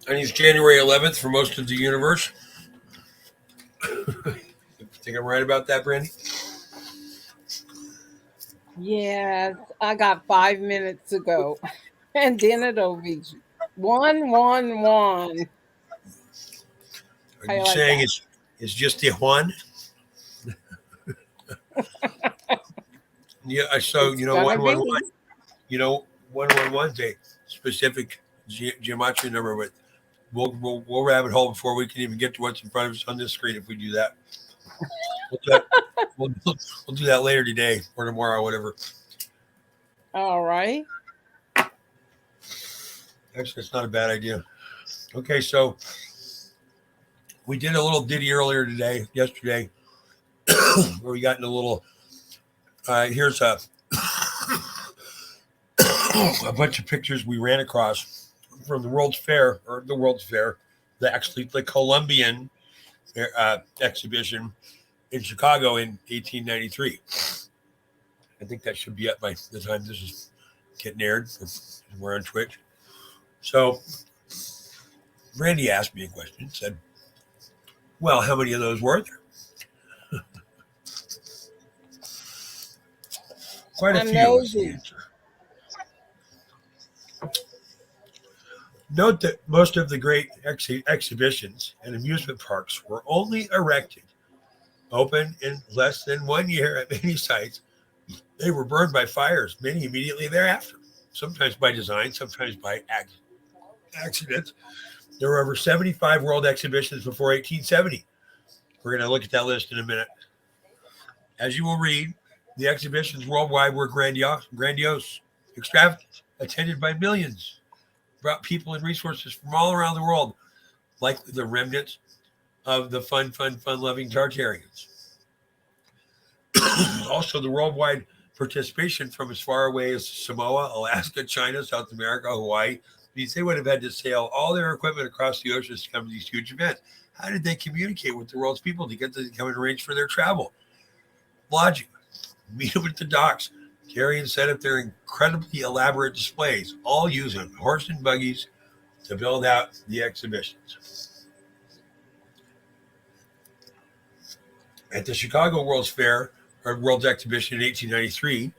And it's January 11th for most of the universe. Think I'm right about that, Brandy? Yes, I got 5 minutes to go. And then it'll be 111. Are How you you like saying that? it's just the one? Yeah. So It's gonna one one be. one. 111's a specific geometry number, but we'll rabbit hole before we can even get to what's in front of us on this screen. If we do that, we'll do that. We'll do that later today or tomorrow, whatever. All right. Actually, it's not a bad idea. Okay, so we did a little ditty earlier yesterday, where we got in a little. Here's a bunch of pictures we ran across from the World's Fair, actually the Columbian exhibition in Chicago in 1893. I think that should be up by the time this is getting aired. We're on Twitch. So Randy asked me a question, said, well, how many of those were there? Quite a I'm few was the nosy. answer. Note that most of the great exhibitions and amusement parks were only erected, open in less than 1 year at many sites. They were burned by fires, many immediately thereafter, sometimes by design, sometimes by accident. There were over 75 world exhibitions before 1870. We're going to look at that list in a minute. As you will read, the exhibitions worldwide were grandiose, extravagant, attended by millions, brought people and resources from all around the world, likely the remnants of the fun-loving Tartarians. Also, the worldwide participation from as far away as Samoa, Alaska, China, South America, Hawaii means they would have had to sail all their equipment across the oceans to come to these huge events. How did they communicate with the world's people to get them to come and arrange for their travel? Lodging, meet them at the docks, carry and set up their incredibly elaborate displays, all using horse and buggies to build out the exhibitions. At the Chicago World's Fair, or World's Exhibition in 1893,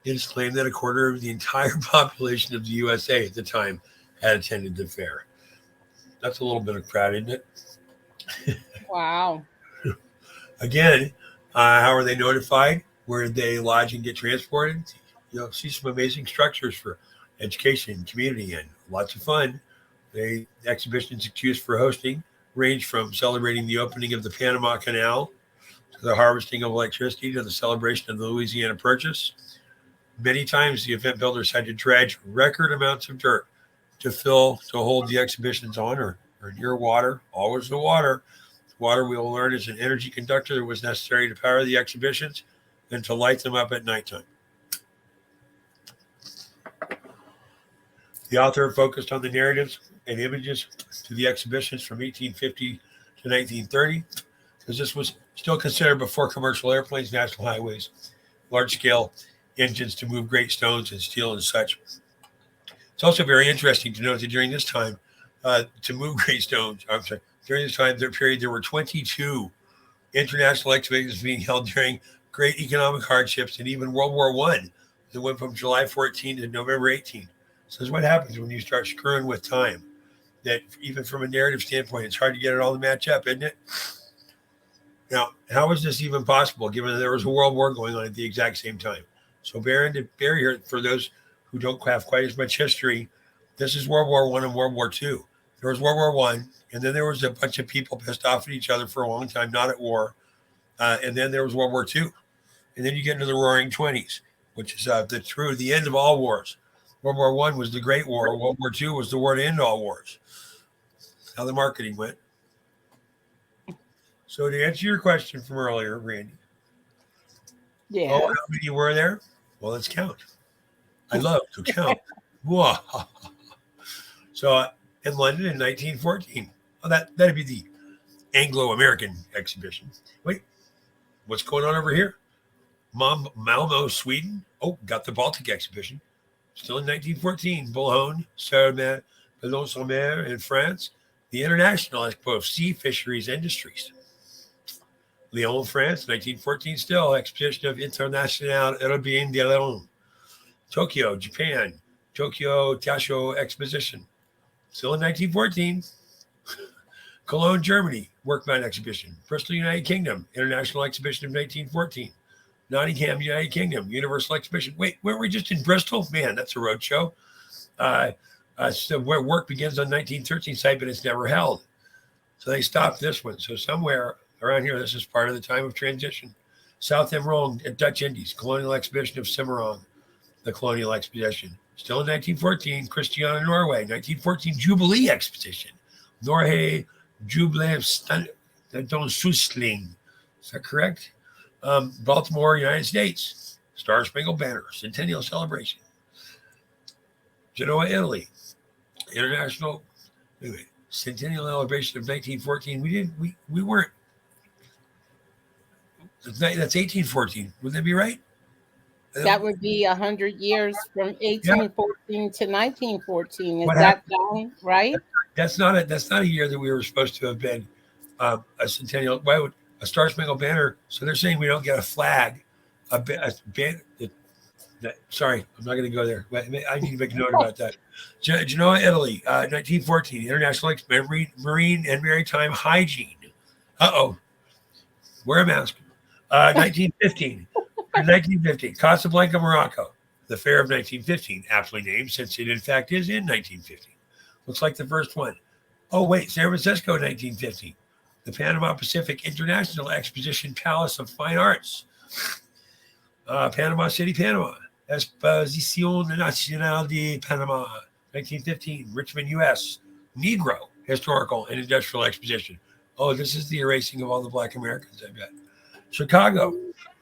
it is claimed that a quarter of the entire population of the USA at the time had attended the fair. That's a little bit of crowd, isn't it? Wow. Again, how are they notified? Where did they lodge and get transported? See some amazing structures for education, community, and lots of fun. The exhibitions excused for hosting range from celebrating the opening of the Panama Canal to the harvesting of electricity to the celebration of the Louisiana Purchase. Many times, the event builders had to dredge record amounts of dirt to hold the exhibitions on or near water. Always the water. Water, we will learn, is an energy conductor that was necessary to power the exhibitions and to light them up at nighttime. The author focused on the narratives and images to the exhibitions from 1850 to 1930, because this was still considered before commercial airplanes, national highways, large scale engines to move great stones and steel and such. It's also very interesting to note that during this time, to move great stones, I'm sorry, during this time, their period, there were 22 international exhibitions being held during great economic hardships and even World War One that went from July 14 to November 18. So this is what happens when you start screwing with time. That even from a narrative standpoint, it's hard to get it all to match up, isn't it? Now, how is this even possible given that there was a world war going on at the exact same time? So bear here, for those who don't have quite as much history, this is World War One and World War Two. There was World War One, and then there was a bunch of people pissed off at each other for a long time, not at war. And then there was World War Two, and then you get into the Roaring Twenties, which is the end of all wars. World War One was the Great War. World War Two was the war to end all wars. How the marketing went. So to answer your question from earlier, Randy, oh, Yes. how many were there? Well, let's count. I love to count. So in London in 1914, that'd be the Anglo-American exhibition. Wait, what's going on over here? Malmo, Sweden. Oh, got the Baltic exhibition. Still in 1914. Bullhone, Bellon-sur-Mer in France, the International Expo of Sea Fisheries Industries. Lyon, France, 1914 still, Exposition of Internationale Européenne de Lyon. Tokyo, Japan, Tokyo Tasho Exposition. Still in 1914. Cologne, Germany, Workman Exhibition. Bristol, United Kingdom, International Exhibition of 1914. Nottingham, United Kingdom, Universal Exhibition. Wait, weren't we just in Bristol? Man, that's a road show. So where work begins on 1913 site, but it's never held. So they stopped this one. So somewhere around here, this is part of the time of transition. South Emerald at Dutch Indies, Colonial Exhibition of Cimarron, the Colonial Expedition. Still in 1914, Christiania, Norway, 1914 Jubilee Expedition. Norway Jubilee Don Susling. Is that correct? Baltimore, United States. Star Spangled Banner, Centennial Celebration. Genoa, Italy. International Centennial Celebration of 1914. We weren't. That's 1814. Would that be right? That would be 100 years from 1814 to 1914. Is that sound right? That's not a year that we were supposed to have been a centennial. Why would a Star Spangled Banner? So they're saying we don't get a flag, a band. Sorry, I'm not going to go there. I need to make a note about that. Genoa, Italy, 1914, International Marine and Maritime Hygiene. Wear a mask. 1915, Casablanca, Morocco. The Fair of 1915, aptly named since it in fact is in 1915. Looks like the first one. Oh, wait, San Francisco, 1915. The Panama Pacific International Exposition Palace of Fine Arts. Panama City, Panama. Exposición Nacional de Panama, 1915. Richmond, U.S. Negro Historical and Industrial Exposition. Oh, this is the erasing of all the Black Americans, I bet. Chicago,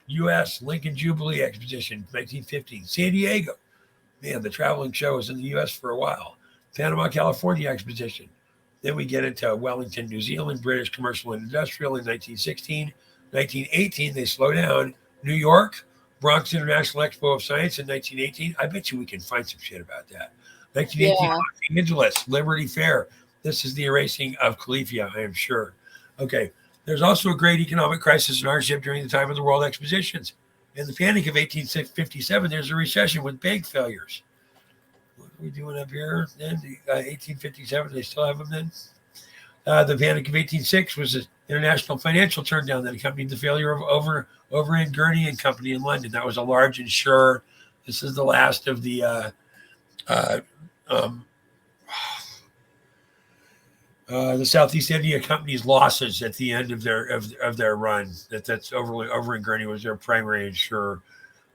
U.S. Lincoln Jubilee Exposition, 1915. San Diego. Man, the traveling show was in the U.S. for a while. Panama, California Exposition. Then we get into Wellington, New Zealand, British Commercial and Industrial in 1916. 1918, they slow down. New York, Bronx International Expo of Science in 1918. I bet you we can find some shit about that. 1918, Los Angeles, Liberty Fair. This is the erasing of Califia, I am sure. Okay. There's also a great economic crisis and hardship during the time of the World Expositions. In the panic of 1857, there's a recession with bank failures. What are we doing up here then? 1857, they still have them then? The panic of 1806 was an international financial turndown that accompanied the failure of Over and Gurney and Company in London. That was a large insurer. This is the last of the Southeast India Company's losses at the end of their run. That's Over and Gurney was their primary insurer.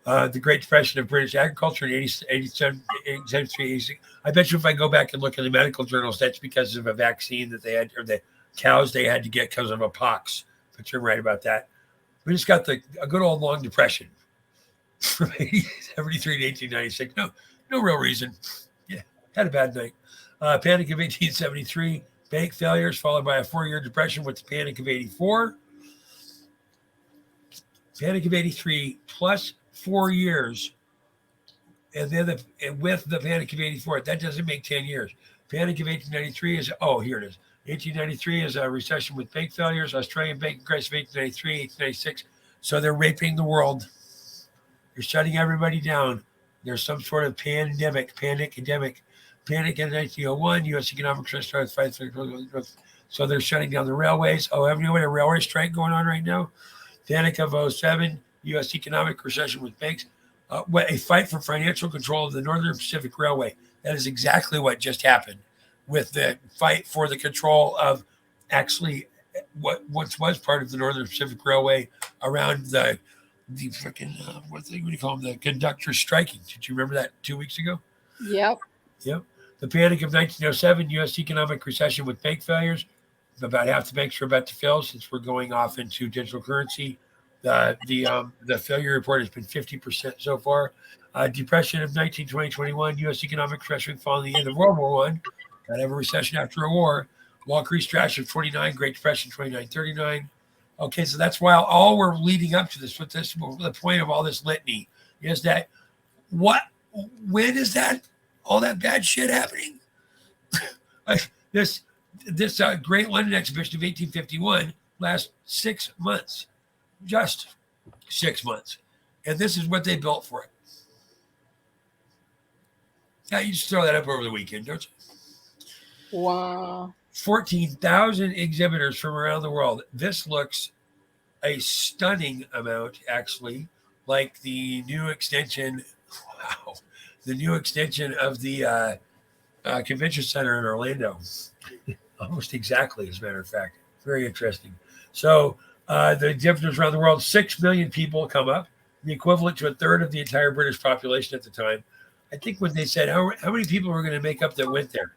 The Great Depression of British Agriculture in 87, 86. I bet you if I go back and look at the medical journals, that's because of a vaccine that they had, or the cows they had to get because of a pox. But you're right about that. We just got a good old long depression from 1873 to 1896. No real reason. Yeah, had a bad night. Panic of 1873. Bank failures followed by a 4-year depression with the Panic of 84. Panic of 83 plus 4 years. And then with the Panic of 84, that doesn't make 10 years. Panic of 1893 is, here it is. 1893 is a recession with bank failures. Australian banking crisis of 1893, 1896. So they're raping the world. They're shutting everybody down. There's some sort of pandemic. Panic in 1901, U.S. economic crisis starts 5. So they're shutting down the railways. Haven't you had a railway strike going on right now? Panic of 07, U.S. economic recession with banks. A fight for financial control of the Northern Pacific Railway. That is exactly what just happened with the fight for the control of actually what once was part of the Northern Pacific Railway around the freaking, what do you call them? The conductors striking. Did you remember that 2 weeks ago? Yep. The Panic of 1907, U.S. economic recession with bank failures. About half the banks are about to fail since we're going off into digital currency. The failure report has been 50% so far. Depression of 1920-21, U.S. economic recession following the end of World War I. Got to have a recession after a war. Wall Street crash of 29, Great Depression 29-39. Okay, so that's why all we're leading up to this. With this, the point of all this litany is that when is that all that bad shit happening? This Great London Exhibition of 1851 lasts 6 months, just 6 months, and this is what they built for it. Yeah, you just throw that up over the weekend, don't you? Wow. 14,000 exhibitors from around the world. This looks a stunning amount, actually, like the new extension. Wow, the new extension of the convention center in Orlando. Almost exactly, as a matter of fact. Very interesting. So the exhibitors around the world, 6 million people come up, the equivalent to a third of the entire British population at the time. I think when they said how many people were going to make up that went there.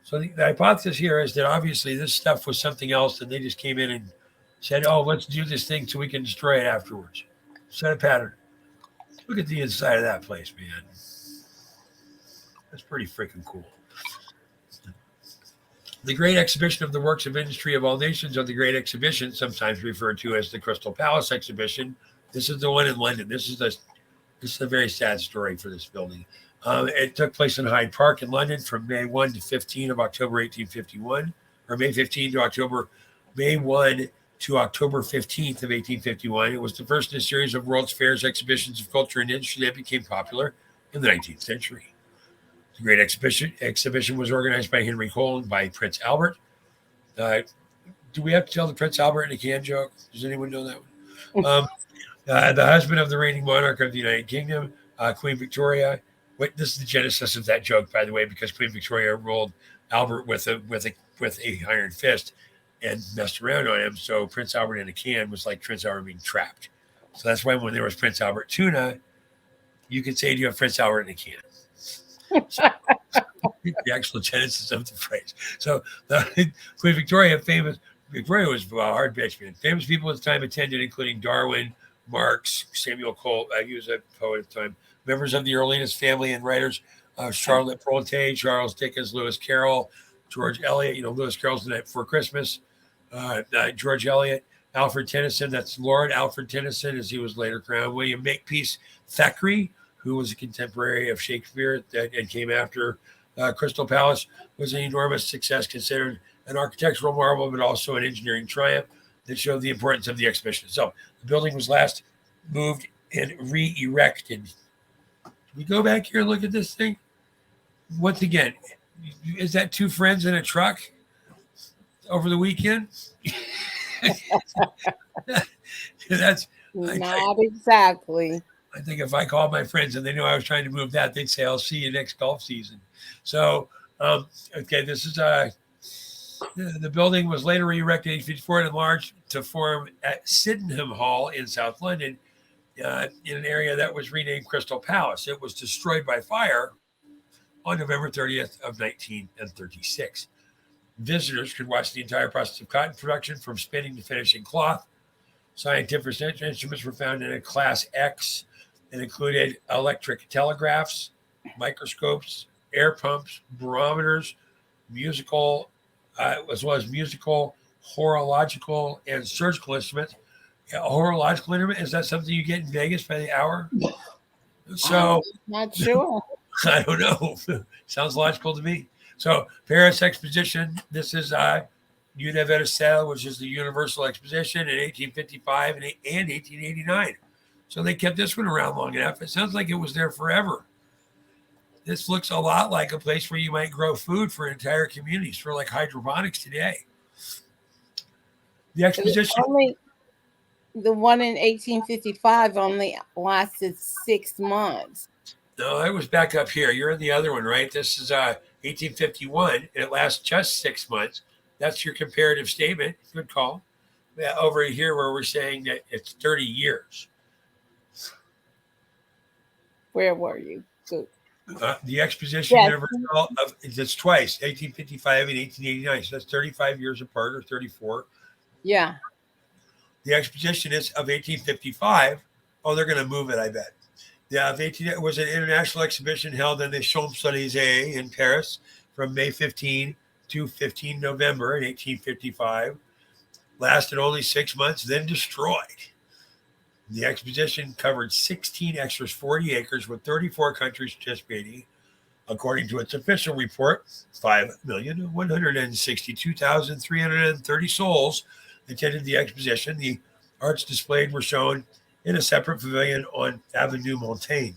So the hypothesis here is that obviously this stuff was something else, and they just came in and said, "Oh, let's do this thing so we can destroy it afterwards." Set a pattern. Look at the inside of that place, man. That's pretty freaking cool. The Great Exhibition of the Works of Industry of All Nations, or the Great Exhibition, sometimes referred to as the Crystal Palace Exhibition. This is the one in London. This is a very sad story for this building. It took place in Hyde Park in London from May 1 to 15 of October 1851, or May 15 to May 1 to October 15th of 1851. It was the first in a series of World's Fairs, exhibitions of culture and industry that became popular in the 19th century. The Great Exhibition was organized by Henry Cole and by Prince Albert. Do we have to tell the Prince Albert in a can joke? Does anyone know that one? The husband of the reigning monarch of the United Kingdom, Queen Victoria. This is the genesis of that joke, by the way, because Queen Victoria ruled Albert with a iron fist and messed around on him. So Prince Albert in a can was like Prince Albert being trapped. So that's why when there was Prince Albert tuna, you could say, "Do you have Prince Albert in a can?" So, the actual genesis of the phrase. So Queen Victoria, Victoria was a hard bitch, man. Famous people at the time attended, including Darwin, Marx, Samuel Colt. He was a poet at the time. Members of the earliest family and writers, Charlotte Bronte, Charles Dickens, Lewis Carroll, George Eliot. Lewis Carroll's The Night Before Christmas. George Eliot, Alfred Tennyson. That's Lord Alfred Tennyson, as he was later crowned. William Makepeace Thackeray, who was a contemporary of Shakespeare and came after Crystal Palace, was an enormous success, considered an architectural marvel, but also an engineering triumph that showed the importance of the exhibition. So the building was last moved and re-erected. Can we go back here and look at this thing? Once again, is that two friends in a truck over the weekend? That's not exactly. I think if I called my friends and they knew I was trying to move that, they'd say, "I'll see you next golf season." So, okay, this is the building was later erected in 1854 and enlarged to form at Sydenham Hall in South London, in an area that was renamed Crystal Palace. It was destroyed by fire on November 30th of 1936. Visitors could watch the entire process of cotton production from spinning to finishing cloth. Scientific instruments were found in a Class X and included electric telegraphs, microscopes, air pumps, barometers, as well as musical, horological, and surgical instruments. A horological instrument, is that something you get in Vegas by the hour? So, not sure. I don't know. Sounds logical to me. So, Paris Exposition, this is Universelle, which is the Universal Exposition in 1855 and 1889. So they kept this one around long enough. It sounds like it was there forever. This looks a lot like a place where you might grow food for entire communities, for like hydroponics today. The exposition. The one in 1855 only lasted 6 months. No, I was back up here. You're in the other one, right? This is 1851, and it lasts just 6 months. That's your comparative statement. Good call. Over here where we're saying that it's 30 years. Where were you? Good. The Exposition Universal, it's twice, 1855 and 1889. So that's 35 years apart, or 34. Yeah. The Exposition is of 1855. Oh, they're going to move it, I bet. Yeah, it was an international exhibition held in the Champs-Élysées in Paris from May 15 to 15 November in 1855. Lasted only 6 months, then destroyed. The exposition covered 16 extras, 40 acres, with 34 countries participating. According to its official report, 5,162,330 souls attended the exposition. The arts displayed were shown in a separate pavilion on Avenue Montaigne.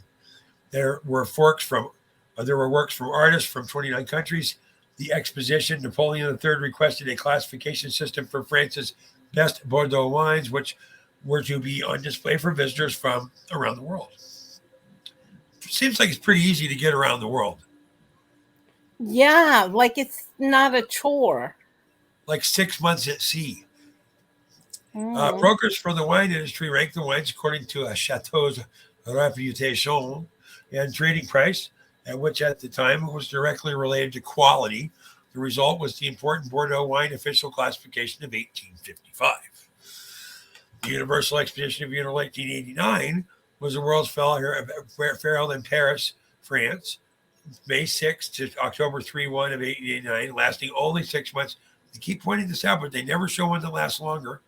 There were works from artists from 29 countries. The exposition, Napoleon III requested a classification system for France's best Bordeaux wines, which were to be on display for visitors from around the world. Seems like it's pretty easy to get around the world. Yeah, like it's not a chore. Like 6 months at sea. Brokers for the wine industry rank the wines according to a chateau's reputation and trading price, at which at the time it was directly related to quality. The result was the important Bordeaux wine official classification of 1855. The Universal Exposition of 1889 was the world's fair held in Paris, France, May 6 to October 3-1 of 1889, lasting only 6 months. They keep pointing this out, but they never show one that lasts longer.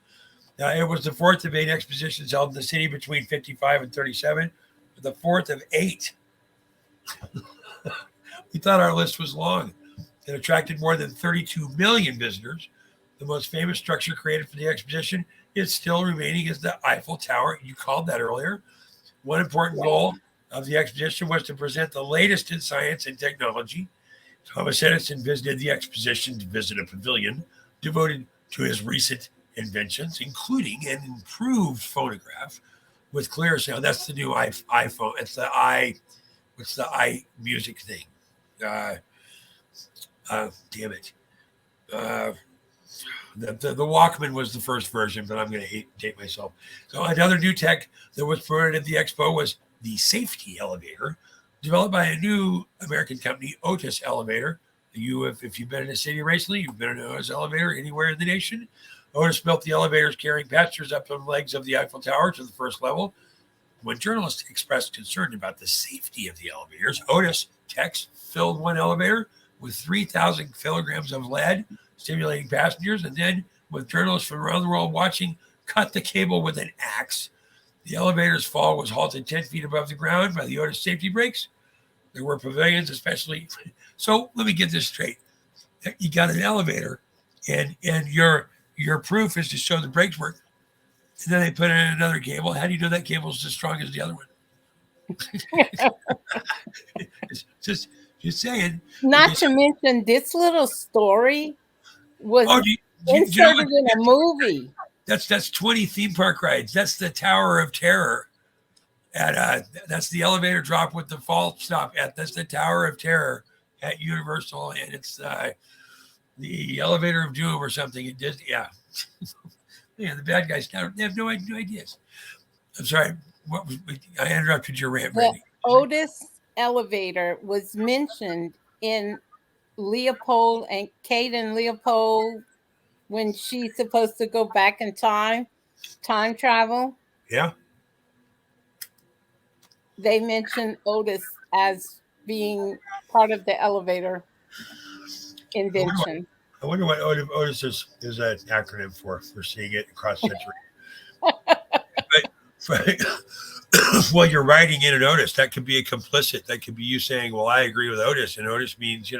It was the fourth of 8 expositions held in the city between 55 and 37, the fourth of 8. We thought our list was long. It attracted more than 32 million visitors. The most famous structure created for the exposition is still remaining is the Eiffel Tower. You called that earlier. One important goal of the exposition was to present the latest in science and technology. Thomas Edison visited the exposition to visit a pavilion devoted to his recent inventions, including an improved phonograph with clear sound. That's the new iPhone. It's the what's the music thing? Damn it. The Walkman was the first version, but I'm going to date myself. So another new tech that was promoted at the expo was the safety elevator, developed by a new American company, Otis Elevator. If you've been in a city recently, you've been in an Otis elevator anywhere in the nation. Otis built the elevators carrying passengers up on the legs of the Eiffel Tower to the first level. When journalists expressed concern about the safety of the elevators, Otis techs filled one elevator with 3,000 kilograms of lead, stimulating passengers, and then, with journalists from around the world watching, cut the cable with an axe. The elevator's fall was halted 10 feet above the ground by the Otis safety brakes. There were pavilions, especially. So let me get this straight. You got an elevator, and your proof is to show the brakes work. And then they put in another cable. How do you know that cable is as strong as the other one? just saying. Not to mention, this little story was inserted in a movie. That's 20 theme park rides. That's the Tower of Terror. That's the elevator drop with the fall stop. That's the Tower of Terror at Universal, and it's the Elevator of Doom or something. It did, yeah. Yeah, the bad guys now they have no ideas. I'm sorry. I interrupted your rant, Brandy. The Otis elevator was mentioned in Leopold and Kate and Leopold when she's supposed to go back in time travel. Yeah. They mentioned Otis as being part of the elevator invention. I wonder what Otis is an acronym for seeing it across century. but while you're riding in an Otis, that could be a complicit. That could be you saying, well, I agree with Otis. And Otis means,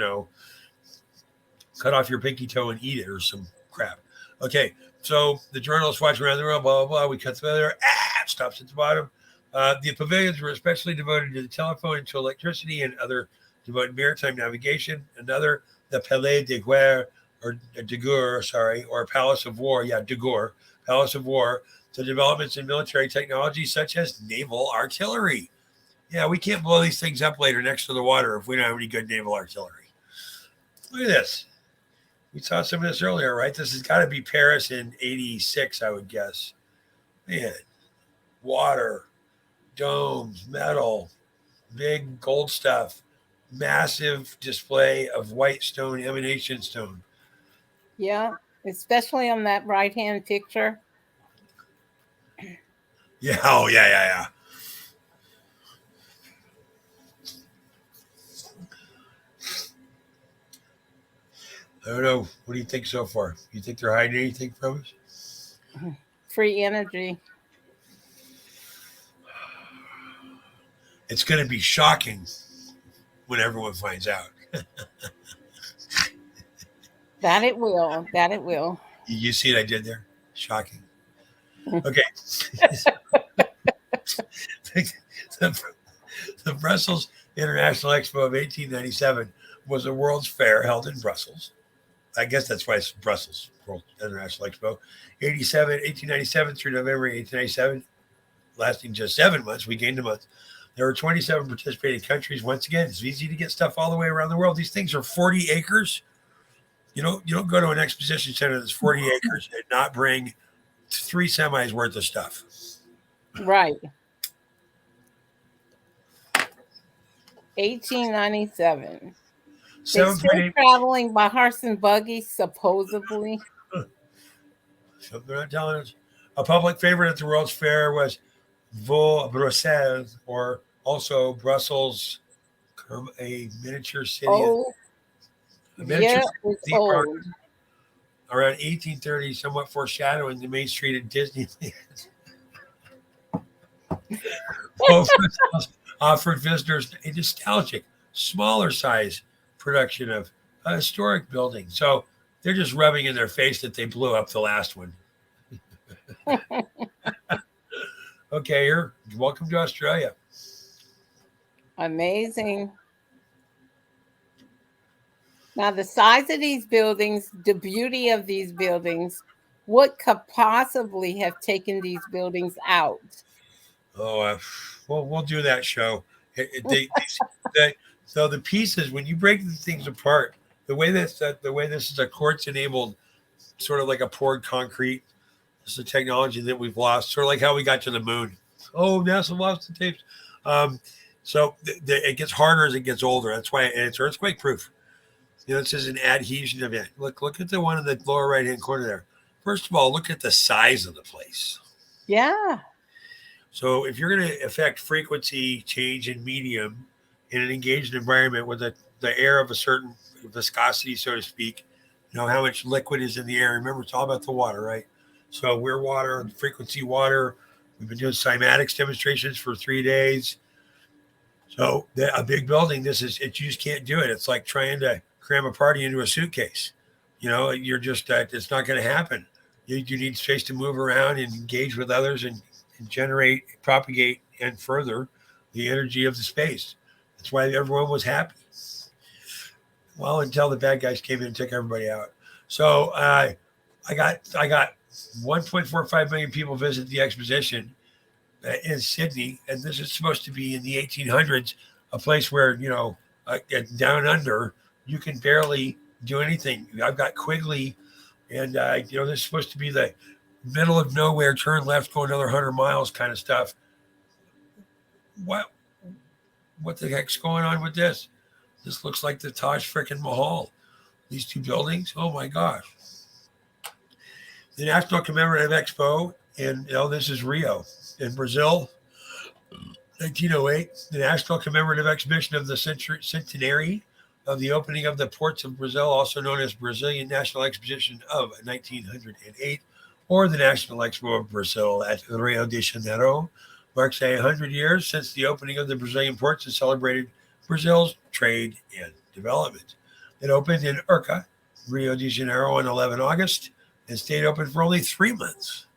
cut off your pinky toe and eat it or some crap. Okay. So the journalists watching around the world, blah, blah, blah. We cut through there. Stops at the bottom. The pavilions were especially devoted to the telephone and to electricity and other devoted maritime navigation. Another, the Palais de Guerre, or de Gour, or Palace of War. Yeah, de Gour, Palace of War, to developments in military technology such as naval artillery. Yeah, we can't blow these things up later next to the water if we don't have any good naval artillery. Look at this. We saw some of this earlier, right? This has got to be Paris in 86, I would guess. Man, water, domes, metal, big gold stuff, massive display of white stone, emanation stone. Yeah, especially on that right-hand picture. Yeah, oh, yeah. I don't know. What do you think so far? You think they're hiding anything from us? Free energy. It's going to be shocking. when everyone finds out. That it will. That it will. You see what I did there? Shocking. Okay. the, the Brussels International Expo of 1897 was a World's Fair held in Brussels. I guess that's why it's Brussels World International Expo. 1897 through November 1897, lasting just 7 months. We gained a month. There were 27 participating countries. Once again, it's easy to get stuff all the way around the world. These things are 40 acres. You don't go to an exposition center that's 40 acres and not bring 3 semis worth of stuff. Right. 1897. They still traveling by horse and buggy, supposedly. So they're not telling us. A public favorite at the World's Fair was Vaux Bruxelles, or also Brussels, a miniature city. Oh, yeah, it's old. Around 1830, somewhat foreshadowing the main street at Disneyland. Offered visitors a nostalgic, smaller size production of a historic building. So they're just rubbing in their face that they blew up the last one. Okay, you're welcome to Australia. Amazing. Now, the size of these buildings, the beauty of these buildings, what could possibly have taken these buildings out? Oh, we'll do that show. So the pieces, when you break the things apart, the way this is a quartz-enabled, sort of like a poured concrete. This is a technology that we've lost, sort of like how we got to the moon. Oh, NASA lost the tapes. So it gets harder as it gets older. That's why it's earthquake proof. This is an adhesion event. Look at the one in the lower right-hand corner there. First of all, look at the size of the place. Yeah. So if you're going to affect frequency change in medium in an engaged environment with the air of a certain viscosity, so to speak, how much liquid is in the air. Remember, it's all about the water, right? So we're water, frequency water. We've been doing cymatics demonstrations for 3 days. So a big building, you just can't do it. It's like trying to cram a party into a suitcase. You're just, it's not going to happen. You need space to move around and engage with others and generate, propagate, and further the energy of the space. That's why everyone was happy. Well, until the bad guys came in and took everybody out. So I got 1.45 million people visit the exposition in Sydney, and this is supposed to be in the 1800s, a place where down under you can barely do anything. I've got Quigley, and this is supposed to be the middle of nowhere, turn left, go another 100 miles kind of stuff. What the heck's going on with this? This looks like the Taj freaking Mahal. These 2 buildings. Oh my gosh. The National Commemorative Expo, and this is Rio in Brazil, 1908. The National Commemorative Exhibition of the centenary of the opening of the ports of Brazil, also known as Brazilian National Exposition of 1908, or the National Expo of Brazil at Rio de Janeiro, marks 100 years since the opening of the Brazilian ports and celebrated Brazil's trade and development. It opened in Urca, Rio de Janeiro on 11 August and stayed open for only 3 months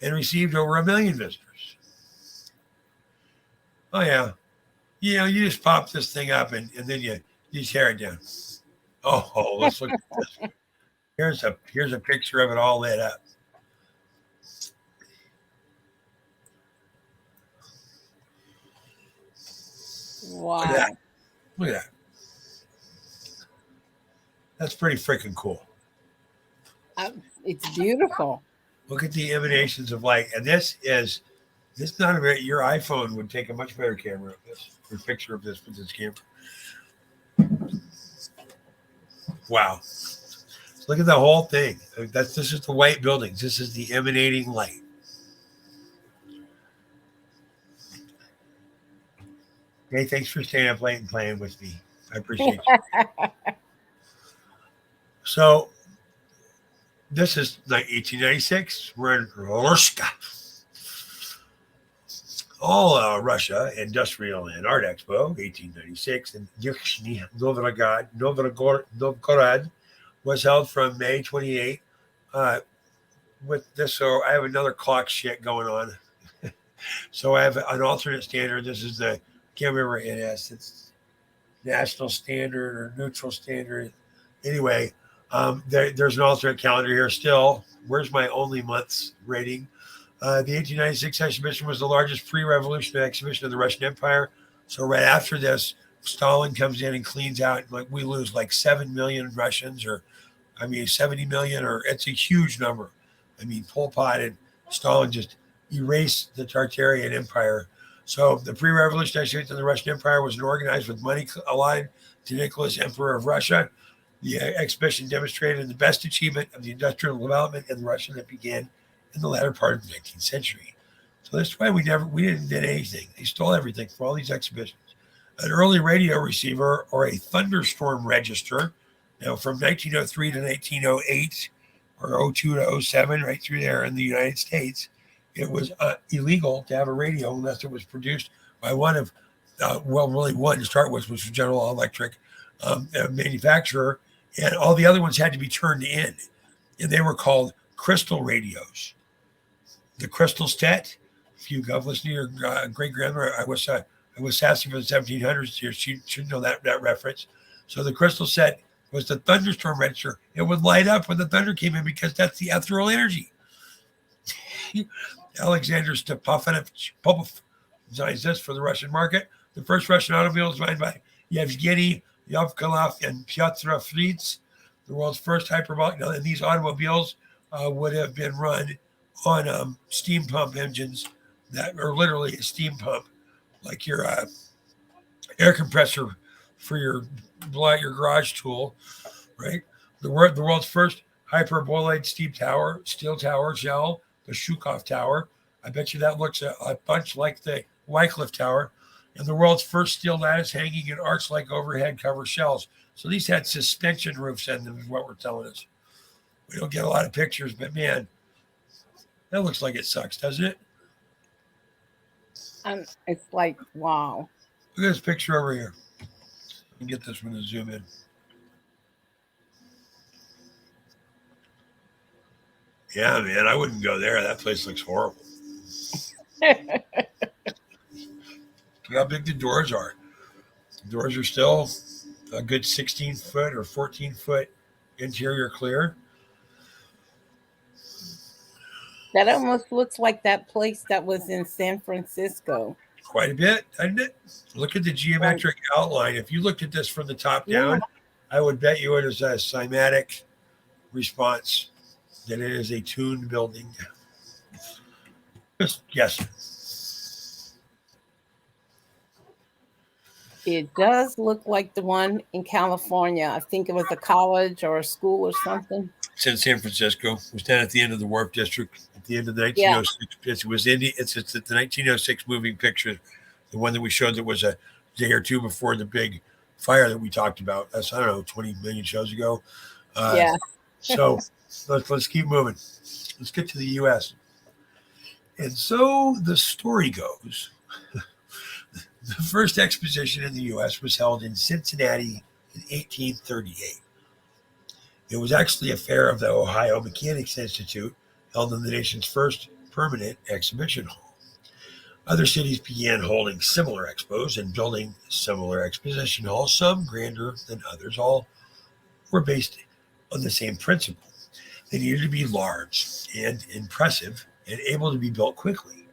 and received over 1 million visitors. Oh, yeah. You just pop this thing up and then you tear it down. Oh, let's look at this. Here's a picture of it all lit up. Wow. Look at that. That's pretty freaking cool. It's beautiful. Look at the emanations of light. And this not your iPhone would take a much better camera of this, or picture of this with this camera. Wow. Look at the whole thing. This is the white buildings. This is the emanating light. Hey, thanks for staying up late and playing with me. I appreciate you. So this is 1896. We're in Rorschach. All Russia Industrial and Art Expo, 1896, in Nizhny Novgorod was held from May 28. Uh, with this, so I have another clock shit going on. So I have an alternate standard. This is the, can't remember it is. It's national standard or neutral standard. Anyway, there's an alternate calendar here still. Where's my only months rating? The 1896 exhibition was the largest pre-revolutionary exhibition of the Russian Empire. So right after this, Stalin comes in and cleans out. Like we lose like 7 million Russians, or 70 million, or it's a huge number. Pol Pot and Stalin just erased the Tartarian Empire. So the pre-revolutionary exhibition of the Russian Empire was organized with money allotted to Nicholas, Emperor of Russia. The exhibition demonstrated the best achievement of the industrial development in Russia that began in the latter part of the 19th century. So that's why we didn't do anything. They stole everything for all these exhibitions. An early radio receiver, or a thunderstorm register, from 1903 to 1908, or 02 to 07, right through there in the United States, it was illegal to have a radio unless it was produced by one of, really one to start with, which was General Electric manufacturer, and all the other ones had to be turned in, and they were called crystal radios. The crystal set. If you go listen to your great grandmother, I was sassy for the 1700s here. She should know that reference. So the crystal set was the thunderstorm register. It would light up when the thunder came in because that's the ethereal energy. Alexander Stepanovich Popov designs this for the Russian market. The first Russian automobile designed by Yevgeny Yevkalov and Pyotr Fritz. The world's first hyperbolic. Now, and these automobiles would have been run on steam pump engines that are literally a steam pump, like your air compressor for your garage tool, right? The world's first hyperboloid steel tower shell, the Shukov Tower. I bet you that looks a bunch like the Wycliffe Tower. And the world's first steel lattice hanging in arch-like overhead cover shells. So these had suspension roofs in them, is what we're telling us. We don't get a lot of pictures, but man, that looks like it sucks, doesn't it? It's like, wow. Look at this picture over here. Let me get this one to zoom in. Yeah, man, I wouldn't go there. That place looks horrible. Look how big the doors are. The doors are still a good 16-foot or 14-foot interior clear. That almost looks like that place that was in San Francisco. Quite a bit, doesn't it? Look at the geometric outline. If you looked at this from the top down, I would bet you it is a cymatic response, that it is a tuned building. Just guess. It does look like the one in California. I think it was a college or a school or something. It's in San Francisco. It was down at the end of the Wharf District at the end of the 1906. Yeah. It was in it's the 1906 moving picture, the one that we showed that was a day or two before the big fire that we talked about. That's, I don't know, 20 million shows ago. Yeah. So let's keep moving. Let's get to the U.S. And so the story goes. The first exposition in the U.S. was held in Cincinnati in 1838. It was actually a fair of the Ohio Mechanics Institute, held in the nation's first permanent exhibition hall. Other cities began holding similar expos and building similar exposition halls, some grander than others. All were based on the same principle. They needed to be large and impressive and able to be built quickly.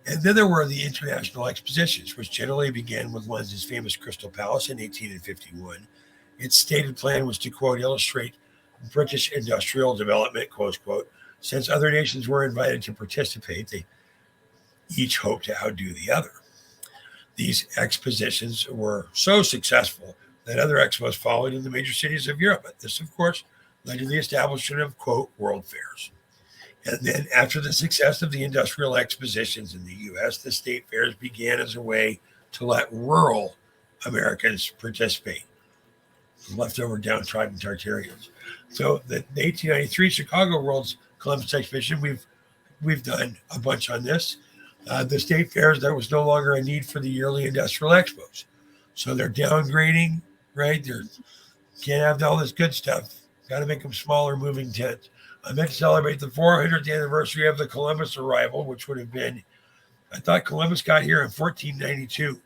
And then there were the international expositions, which generally began with London's famous Crystal Palace in 1851. Its stated plan was to, quote, illustrate British industrial development, close quote. Since other nations were invited to participate, they each hoped to outdo the other. These expositions were so successful that other expos followed in the major cities of Europe. But this, of course, led to the establishment of, quote, world fairs. And then after the success of the industrial expositions in the U.S., the state fairs began as a way to let rural Americans participate, leftover downtrodden Tartarians. So the 1893 Chicago World's Columbus Exhibition, we've done a bunch on this. The state fairs, there was no longer a need for the yearly industrial expos. So they're downgrading, right? They're can't have all this good stuff. Got to make them smaller moving tents. I meant to celebrate the 400th anniversary of the Columbus arrival, which would have been, I thought Columbus got here in 1492.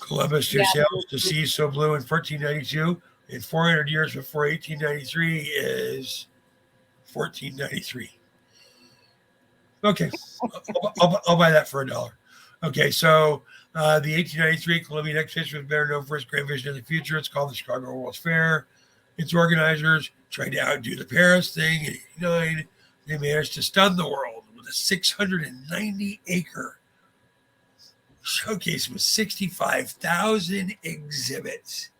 Columbus who Yeah. sails to seas so blue in 1492, and 400 years before 1893 is 1493. Okay, I'll buy that for $1. Okay, so the 1893 Columbian Exposition was better known for its grand vision of the future. It's called the Chicago World's Fair. Its organizers tried to outdo the Paris thing in 89. They managed to stun the world with a 690-acre showcase with 65,000 exhibits.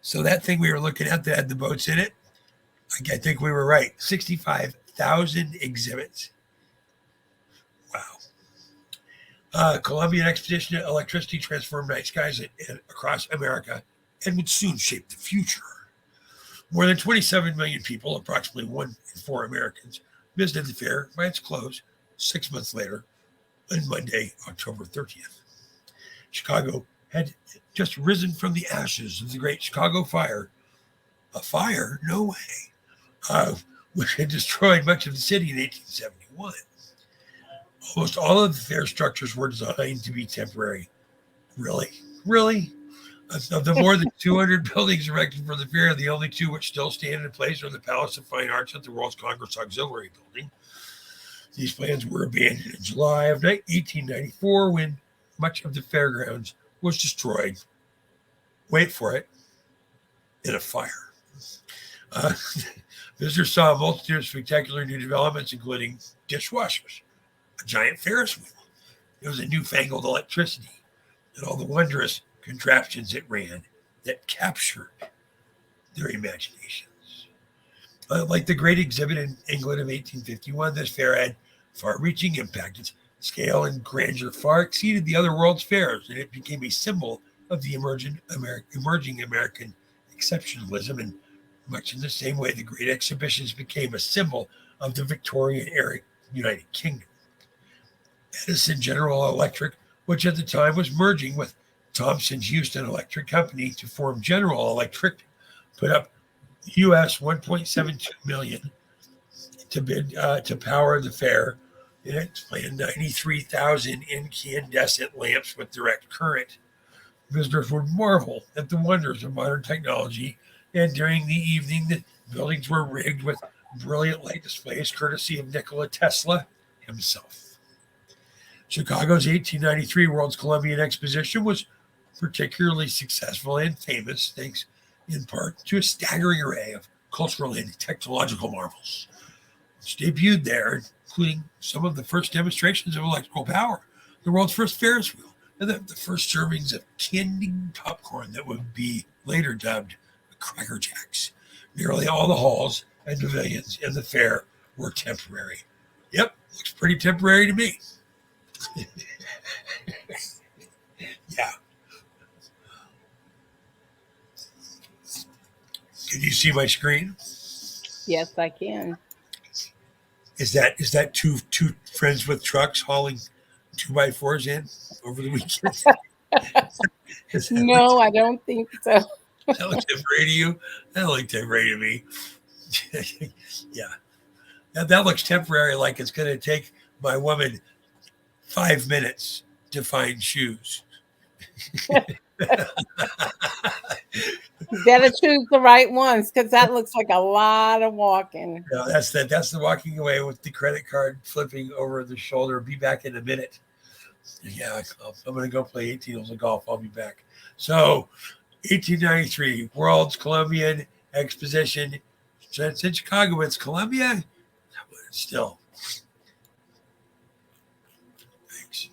So that thing we were looking at that had the boats in it, I think we were right. 65,000 exhibits. Wow. Columbian Expedition electricity transformed night skies across America and would soon shape the future. More than 27 million people, approximately 1 in 4 Americans, visited the fair by its close 6 months later on Monday, October 30th. Chicago had just risen from the ashes of the Great Chicago Fire. A fire? No way. Which had destroyed much of the city in 1871. Almost all of the fair structures were designed to be temporary. Really? Really? Of the more than 200 buildings erected for the fair, the only 2 which still stand in place are the Palace of Fine Arts and the World's Congress Auxiliary Building. These plans were abandoned in July of 1894 when much of the fairgrounds was destroyed. Wait for it, in a fire. Visitors saw a multitude of spectacular new developments, including dishwashers, a giant Ferris wheel. There was a newfangled electricity, and all the wondrous contraptions it ran that captured their imaginations. Like the great exhibit in England of 1851, this fair had far-reaching impact. Its scale and grandeur far exceeded the other world's fairs, and it became a symbol of the emerging American exceptionalism, and much in the same way the Great Exhibitions became a symbol of the Victorian-era United Kingdom. Edison General Electric, which at the time was merging with Thomson's Houston Electric Company to form General Electric, put up US $1.72 million to bid to power the fair. And it planned 93,000 incandescent lamps with direct current. Visitors would marvel at the wonders of modern technology, and during the evening, the buildings were rigged with brilliant light displays courtesy of Nikola Tesla himself. Chicago's 1893 World's Columbian Exposition was particularly successful and famous thanks in part to a staggering array of cultural and technological marvels, which debuted there, including some of the first demonstrations of electrical power, the world's first Ferris wheel, and the first servings of candied popcorn that would be later dubbed Cracker Jacks. Nearly all the halls and pavilions in the fair were temporary. Yep, looks pretty temporary to me. Yeah. Can you see my screen? Yes, I can. Is that two friends with trucks hauling 2x4s in over the weekend? No, I don't think so. That looks temporary to you? That looks temporary to me. Yeah. That looks temporary, like it's going to take my woman 5 minutes to find shoes. Better choose the right ones, because that looks like a lot of walking. No, that's the walking away with the credit card flipping over the shoulder. Be back in a minute. Yeah, I'm going to go play 18 holes of golf. I'll be back. So, 1893, World's Columbian Exposition. It's in Chicago. It's Columbia. Still. Thanks.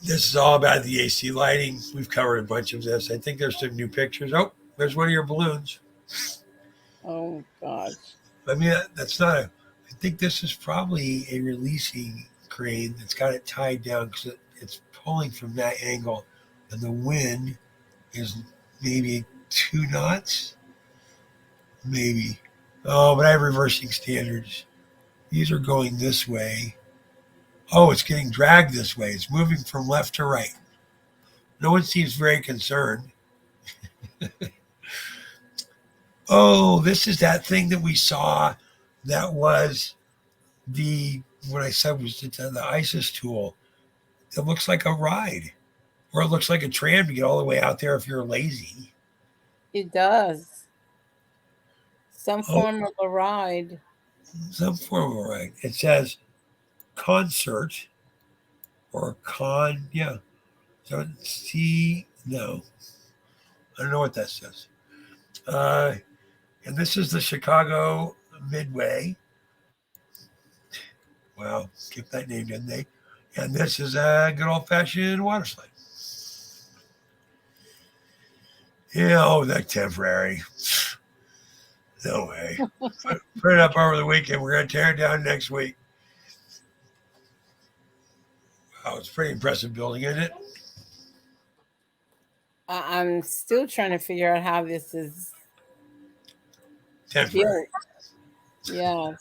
This is all about the AC lighting. We've covered a bunch of this. I think there's some new pictures. Oh, there's one of your balloons. Oh, gosh. I mean, that's not a... I think this is probably a releasing crane that's got it tied down because it's pulling from that angle, and the wind is maybe 2 knots, maybe. Oh, but I have reversing standards. These are going this way. Oh, it's getting dragged this way. It's moving from left to right. No one seems very concerned. Oh, this is that thing that we saw that was what I said was the ISIS tool. It looks like a ride, or it looks like a tram to get all the way out there if you're lazy. It does. Some form of a ride. Some form of a ride. It says concert or yeah. So see, no. I don't know what that says. And this is the Chicago Midway. Wow, kept that name, didn't they? And this is a good old-fashioned water slide. Yeah, oh, that's temporary. No way. Put it up over the weekend. We're going to tear it down next week. Wow, it's a pretty impressive building, isn't it? I'm still trying to figure out how this is temporary. Built. Yes.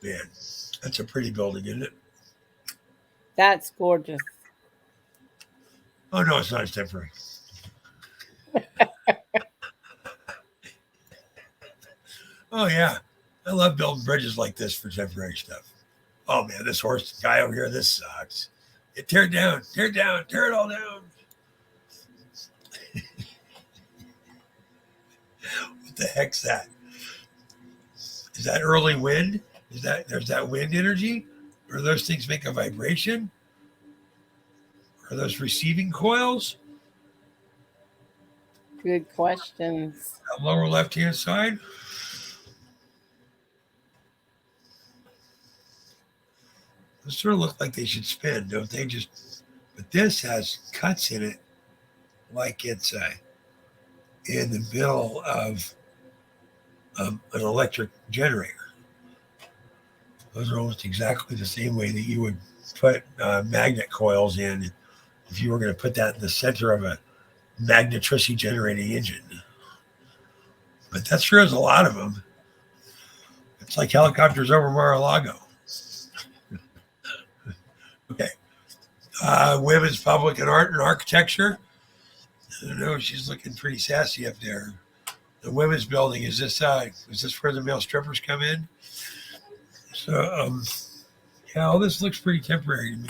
Man, that's a pretty building, isn't it? That's gorgeous. Oh, no, it's not. It's temporary. Oh, yeah. I love building bridges like this for temporary stuff. Oh, man, this horse guy over here, this sucks. Tear it down, tear it down, tear it all down. What the heck's that? Is that early wind? There's that wind energy? Or those things make a vibration? Are those receiving coils? Good questions. That lower left-hand side? Those sort of look like they should spin, don't they? But this has cuts in it like it's in the middle of an electric generator. Those are almost exactly the same way that you would put magnet coils in if you were going to put that in the center of a magnetricity generating engine. But that sure is a lot of them. It's like helicopters over Mar-a-Lago. Okay. Women's public and art and architecture. I don't know, she's looking pretty sassy up there. The women's building, is this where the male strippers come in? So, yeah, all this looks pretty temporary to me.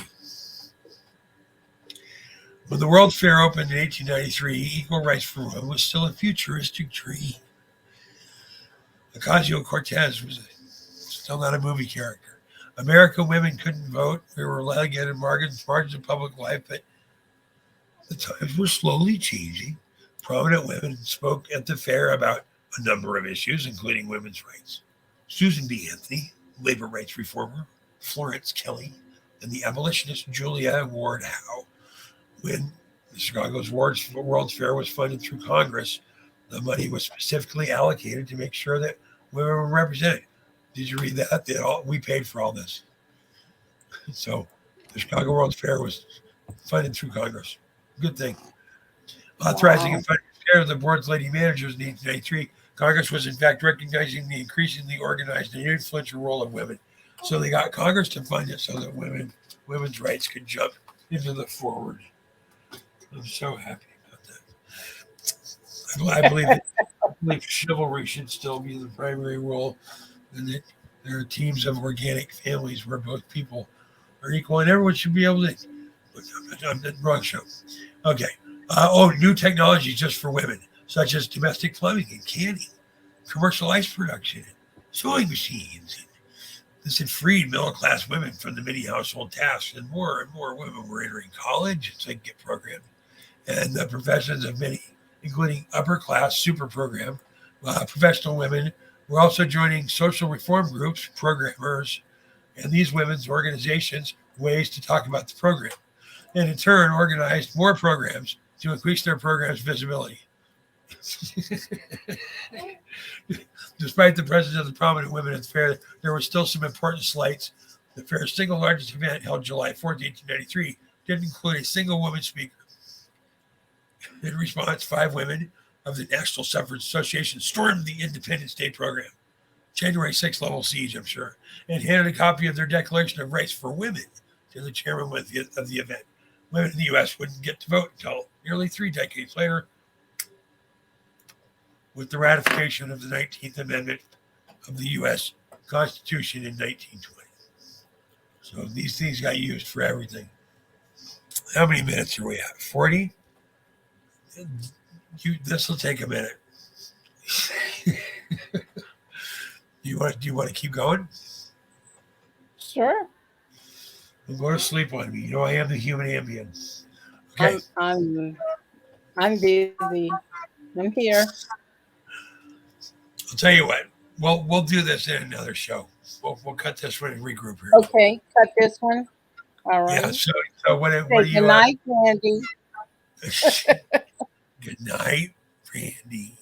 When the World's Fair opened in 1893, equal rights for women was still a futuristic dream. Ocasio-Cortez was still not a movie character. American women couldn't vote. We were relegated margins of public life, but the times were slowly changing. Prominent women spoke at the fair about a number of issues, including women's rights. Susan B. Anthony, labor rights reformer, Florence Kelley, and the abolitionist Julia Ward Howe. When the Chicago's World's Fair was funded through Congress, the money was specifically allocated to make sure that women were represented. Did you read that? We paid for all this. So the Chicago World's Fair was funded through Congress. Good thing. Authorizing and funding the fair of the board's lady managers in 1893, Congress was in fact recognizing the increasingly organized and influential role of women. So they got Congress to fund it so that women's rights could jump into the forward. I'm so happy about that. I believe chivalry should still be the primary role, and that there are teams of organic families where both people are equal, and everyone should be able to. I'm the wrong show. Okay. New technologies just for women, such as domestic plumbing and canning, commercial ice production, and sewing machines. This had freed middle-class women from the many household tasks, and more women were entering college so they could get programmed. And the professions of many, including upper-class super program, professional women, were also joining social reform groups, programmers, and these women's organizations, ways to talk about the program. And in turn, organized more programs to increase their program's visibility. Despite the presence of the prominent women at the fair, there were still some important slights. The fair's single largest event, held July 4th, 1893, didn't include a single woman speaker. In response, 5 women of the National Suffrage Association stormed the Independence Day program, January 6th level siege, I'm sure, and handed a copy of their Declaration of Rights for Women to the chairman of the event. Women in the U.S. wouldn't get to vote until nearly 3 decades later, with the ratification of the 19th Amendment of the U.S. Constitution in 1920. So these things got used for everything. How many minutes are we at? 40? This will take a minute. Do you want to keep going? Sure. Don't go to sleep on me. You know I am the human ambient. Okay. I'm busy. I'm here. I'll tell you what. We'll do this in another show. We'll cut this one and regroup here. Okay, cut this one. All right. Yeah. So what Say do you? good night, Randy. Good night, Brandy.